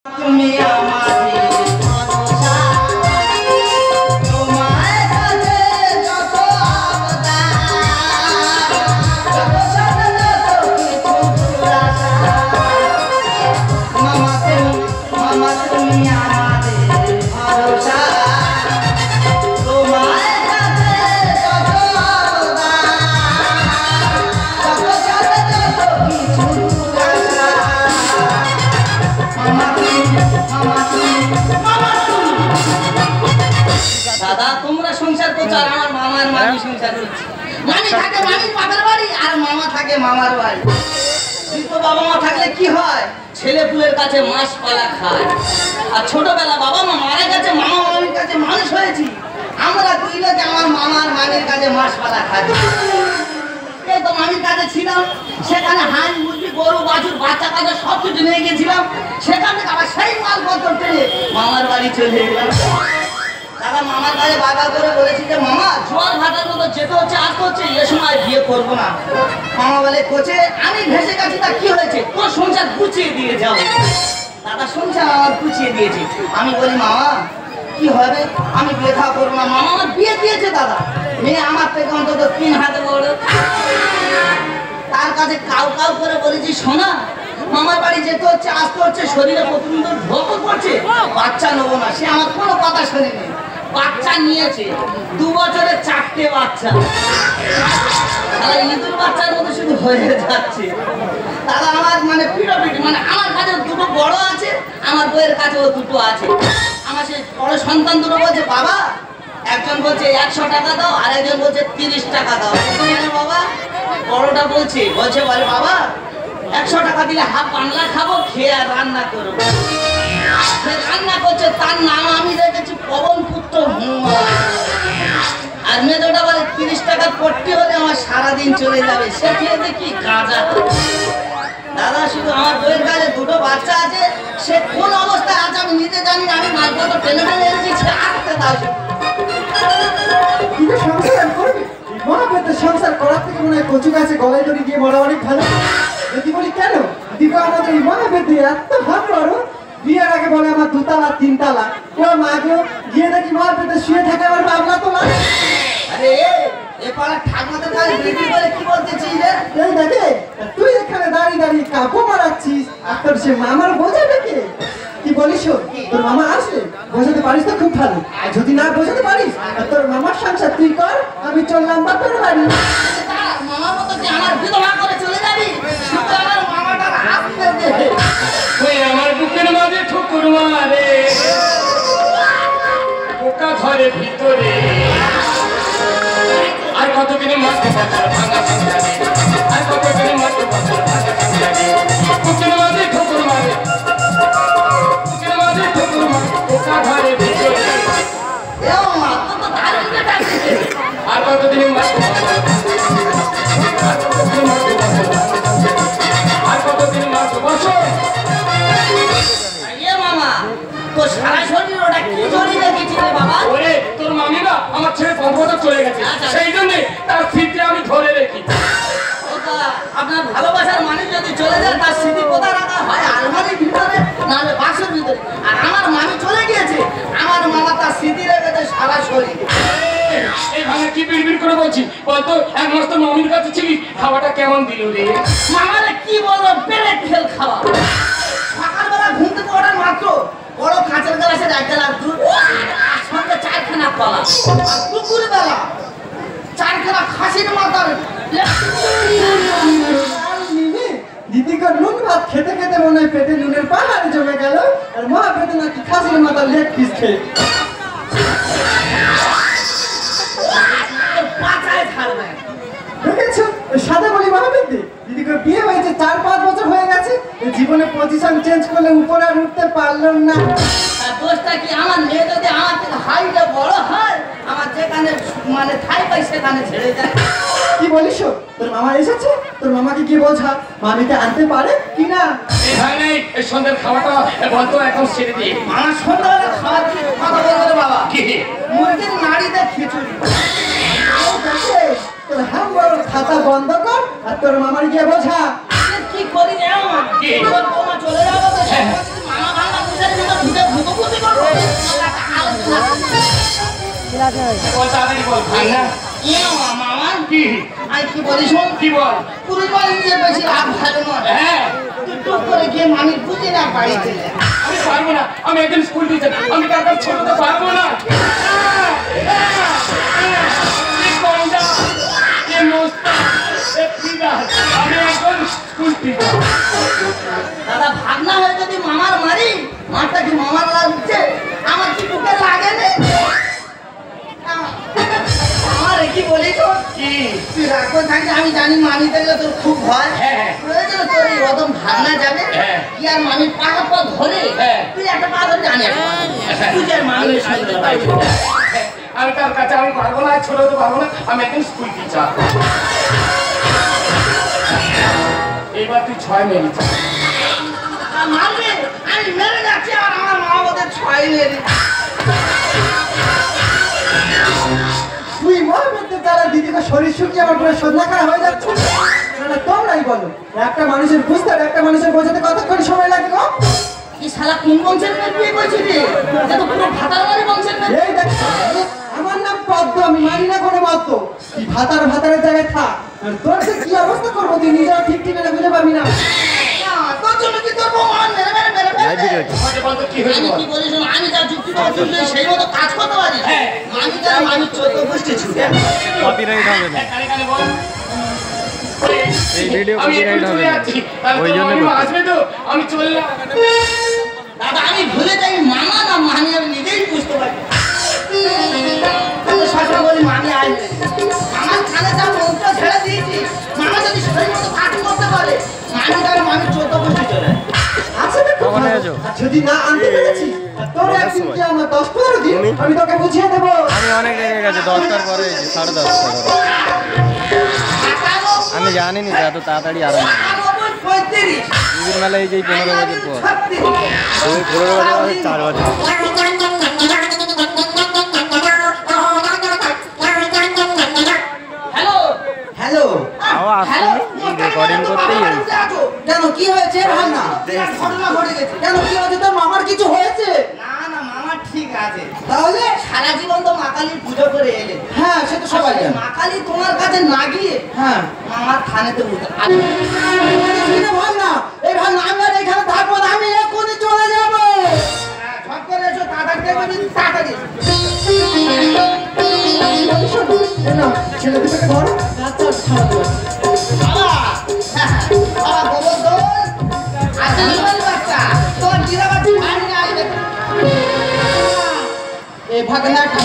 তুমি আমাদের ভরসা তোমার কাছে যত আবদার যত সাধনা যত কিছু দুরাশা মামা তুমি আমাদের ভরসা তোমার কাছে যত আবদার যত সাধনা যত কিছু দুরাশা দাদা তোমরা সংসার করছো আর আমার মামার মামি সংসার করছে। মামি থাকে মামির বাপের বাড়ি আর মামা থাকে মামার বাড়ি। কিন্তু বাবা মা থাকলে কি হয়, ছেলে পুলের কাছে মাছ পালা খায়। আর ছোটবেলা বাবা মা মারা গেছে, মামা মামির কাছে মানুষ হয়েছি আমরা। দুই লোকে আমার মামার মামির কাছে মাছ পালা খাই। এই তো মামির কাছে ছিলাম, সেখানে হাঁস মুরগি গরু বাছুর বাচ্চা কাছে সব কিছু নিয়ে গেছিলাম। সেখান থেকে আবার সেই মালপত্র টেনে মামার বাড়ি চলে এলাম। দাদা মামার কাছে বাবা করে বলেছি যে মামা জোয়ার ভাটার মতো যেতে হচ্ছে আসতে হচ্ছে, এ সময় বিয়ে করবো না। মামা বলে কোচে আমি ভেসে গেছি, তা কি হয়েছে, তোর সংসার গুছিয়ে দিয়ে যাও। দাদা সংসার আমার গুছিয়ে দিয়েছে। আমি বলি মামা কি হবে, আমি বিয়ে থা করবো না। মামা আমার বিয়ে দিয়েছে দাদা, মেয়ে আমার থেকে অন্তত 3 হাতে বড়। তার কাছে কাউ কাউ করে বলেছি শোনা মামার বাড়ি যেতে হচ্ছে আসতে হচ্ছে, শরীরে প্রতিদিন ধকল পড়ছে, বাচ্চা নেবো না। সে আমার কোনো কথা শোনেনি, বাচ্চা নিয়েছে। 2 বছরে 4টে বাচ্চা। ইঁদুর বাচ্চার মতো শুধু হয়ে যাচ্ছে। তারা আমার মানে পিটোপিটি, মানে আমার কাছে 2টো বড় আছে, আমার বইয়ের কাছেও 2টো আছে। আমার সে বড় সন্তান 2টো বলছে বাবা, একজন বলছে 100 টাকা দাও আর একজন বলছে 30 টাকা দাও। বাবা বড়টা বলছে বলে বাবা 100 টাকা দিলে হাফ বাংলা খাবো, খেয়ে আর রান্না করবো। রান্না করছে, তার নাম আমি রেখেছি পবন পুত্র হুমা। আর মেয়েটা বলে 30 টাকা পট্টি হলে আমার সারাদিন চলে যাবে, সে খেয়ে দেখি গাঁজা। দাদা শুধু আমার বইয়ের কাছে 2টো বাচ্চা আছে, সে কোন অবস্থায় আছে আমি নিজে জানি না। আমি মালপত্র টেনে টেনে এনেছি, আসতে দাও। সংসার করবি মহাপেতে সংসার করার থেকে মনে হয় কচু গাছে গলায় ধরে গিয়ে মরামারি ভালো। যদি বলি কেন দিবা আমাদের এই মহাপেতে এত ভাব করো, বিয়ের আগে বলে আমার 2 তালা 3 তালা, ও মাগো গিয়ে দেখি মহাপেতে শুয়ে থাকে আমার বাবলা তোলা। আরে এ পাড়া ঠাকুমাদের কাছে বিক্রি করে কি বলতেছিস রে? এই দেখে তুই এখানে দাঁড়িয়ে দাঁড়িয়ে কাকু মারাচ্ছিস, আর তোর সে মামার বোঝাবে কে? কি বলিস তোর মামা আসলে বোঝাতে পারিস তো খুব ভালো, আর যদি না বোঝাতে পারিস তোর মামার সংসার তুই কর, আমি চললাম বাপের বাড়ি। মামার মতো কি আমার বিধবা করে চলে যাবি? শুধু আমার মামাটার হাত ধরে ওই আমার বুকের মাঝে ঠুকুর মারে, পোকা ধরে ভিতরে। আর কতদিনে মাছতে পারবে ভাঙা সংসারে, আর কতদিনে মাছতে পারবে ভাঙা সংসারে। বুকের মাঝে ঠুকুর মারে, বুকের মাঝে ঠুকুর মারে, পোকা ধরে ভিতরে। এও মা তো তো দারুণ বেটা আছে। আর কতদিনে মাছতে পারবে, আর কতদিনে মাছতে পারবে, আর কতদিনে মাছতে বসো। এ মামা তো সারা শরীর ওটা কি জড়িয়ে রেখেছিস রে বাবা? ওরে তোর মামি না আমার ছেলে 5 বছর চলে গেছে, সেই জন্য তার স্মৃতি আমি ধরে রেখি। ওটা আপনার ভালোবাসার মানুষ যদি চলে যায় তার স্মৃতি কোথায় রাখা হয়? আলমারির ভিতরে, নাহলে বাক্সের ভিতরে। আর আমার মামি চলে গিয়েছে, আমার মামা তার স্মৃতি রেখেছে সারা শরীর। এই ভাঙা কি বিড়বিড় করে বলছি বলতো, 1 মাস তো মামির কাছে ছিলি, খাওয়াটা কেমন দিল রে? মামারে কি বলবো, পেলে খেল খাওয়া। সকালবেলা ঘুম থেকে ওঠার মাত্র বড় কাঁচের গ্লাসের 1 গ্লাস দুধ, আর সঙ্গে 4খানা কলা। আর দুপুর বেলা 4খানা খাসির মাথার। দিদিকার নুন ভাত খেতে খেতে মনে হয় পেটে নুনের পাহাড় জমে গেল, আর মহাপেতে নাকি খাসির মাথার লেগ পিস খেয়ে। পাচায় ছাড়বে। দেখেছো সাদা বলি মহাপেতে দিদিকার বিয়ে হয়েছে 4-5 বছর হয়ে গেছে, জীবনে পজিশন চেঞ্জ করলে উপরে আর উঠতে পারলাম না। আর দোষটা কি আমার মেয়ে যদি আমার থেকে হাইটে বড় হয়, আমার যেখানে মানে ঠাই পাই সেখানে ছেড়ে যায়। কি বলিস তোর মামা এসেছে, তোর মামাকে গিয়ে বোঝা মামিকে আনতে পারে কি না। এই ভাঙা এই সন্ধ্যার খাওয়াটা বলতো এখন ছেড়ে দিয়ে। আমার সন্ধ্যাবেলা খাওয়ার কি কথা বলবো রে বাবা? কি মুরগির নাড়িতে খিচুড়ি। তোর হামবড় খাতা বন্ধ কর আর তোর মামার গিয়ে বোঝা। কি করি রে আমার? কি করবো? চলে যাবো তো মামা ভাঙা কুপি করবো বল তাড়াতাড়ি বল ভাঙনা মামা কি আমি কি বলি শোন কি বল পুরো বল নিয়ে বেশি লাভ ভালো নয় হ্যাঁ তুই টুক করে গিয়ে মামি বুঝে না বাড়ি চলে আমি পারবো না আমি একজন স্কুল টিচার আমি কাকার ছোট তো পারবো না আমি একজন স্কুল টিচার দাদা ভাগনা হয়ে যদি মামার মারি মারটা কি মামার লাগছে আমার কি বুকে লাগে নে আমার কি বলি তো কি তুই রাখো থাকলে আমি জানি মামি দেখলে তোর খুব ভয় হ্যাঁ। প্রয়োজন তোর এই রকম ভাগনা যাবে হ্যাঁ। কি আর মামি পাকা পা ধরে হ্যাঁ। তুই একটা পা ধরে জানি তুই যে আর মামির সঙ্গে পাইবি আমি তার কাছে আমি পারবো না ছোট তো পারবো না আমি একজন স্কুল টিচার এবার তুই 6 মেরেছিস মারবে আমি মেরে যাচ্ছি আর আমার মা ওদের ছয় মেরে তুই মহাবিদ্যুৎ দ্বারা দিদিকে শরীর শুকিয়ে আমার পুরো সন্ধ্যাকার হয়ে যাচ্ছে না তোমরাই বলো একটা মানুষের বুঝতে আর একটা মানুষের বোঝাতে কতক্ষণ সময় লাগে গো কি শালা কোন বংশের মেয়ে বিয়ে করছিস রে এটা তো পুরো ভাতারবাড়ি বংশের মেয়ে এই দেখ আমার নাম পদ্ম আমি মানি না কোনো মত তুই ভাতারের জায়গায় থাক আর তোর সে কি অবস্থা করবো তুই নিজেও ঠিক ঠিকানা বুঝে পাবি না তোর জন্য কি তোর বউ আমার মেরে মেরে মেরে মেরে আমাকে বল তো কি হয়েছে আমি বল কি বলি শোন আমি যা যুক্তি কথা শুনলে সেই মতো কাজ করতে পারি হ্যাঁ। আমি যা আমি 14 গোষ্ঠী ছুটে কপিরাইট হবে না কানে কানে বল এই ভিডিও আমি কপিরাইট হবে না ওই জন্য আসবে তো আমি চললাম দাদা আমি ভুলে যাই মামা না মামি আমি নিজেই বুঝতে পারি আমি সবসময় বলি মামি আসবে আমার কানে যা মন্ত্র ছেড়ে দিয়েছি মামা যদি শরীর মতো কাজ করতে পারে মামি তাহলে মামি 14 গোষ্ঠী চলে আচ্ছা দেখো কখন এসো? যদি না আনতে পেরেছি তোর একদিন কি আমার 10-15 দিন আমি তোকে বুঝিয়ে দেবো আমি অনেক রেগে গেছে 10টার পরে এসেছি 10:30 আমি জানিনি তো এত তাড়াতাড়ি আরম্ভ হবে। 35 দিদির মেলা এই যে 15 বছর পর 36 তুমি 15 বছর পরে 4 বছর হ্যালো হ্যালো আও আসুন এই রেকর্ডিং করতেই হয়েছে কেন কি হয়েছে ভাই না ঘটনা ঘটে গেছে কেন কি হয়েছে তোর মামার কিছু হয়েছে না না মামা ঠিক আছে তাহলে সারা জীবন তো মা কালীর পুজো করে এলে হ্যাঁ সে তো সবাই আসলে জানে মা কালী তোমার কাছে না গিয়ে হ্যাঁ মামার থানেতে উঠে ভাই না এই ভাই না আমি আর এখানে থাকবো না আমি এখনই চলে যাবো ঝট করে এসো তাড়াতাড়ি দেখবে যদি তাড়াতাড়ি শোনো, এই নাও, ছেলে দুটোকে ধরো আচ্ছা ছাড়া দেবো বাবা বাবা গোবর্ধন আজকে নির্মাণ বাচ্চা তোমার জিরাবাতি ভাই না আসবে এই ভাগনাটা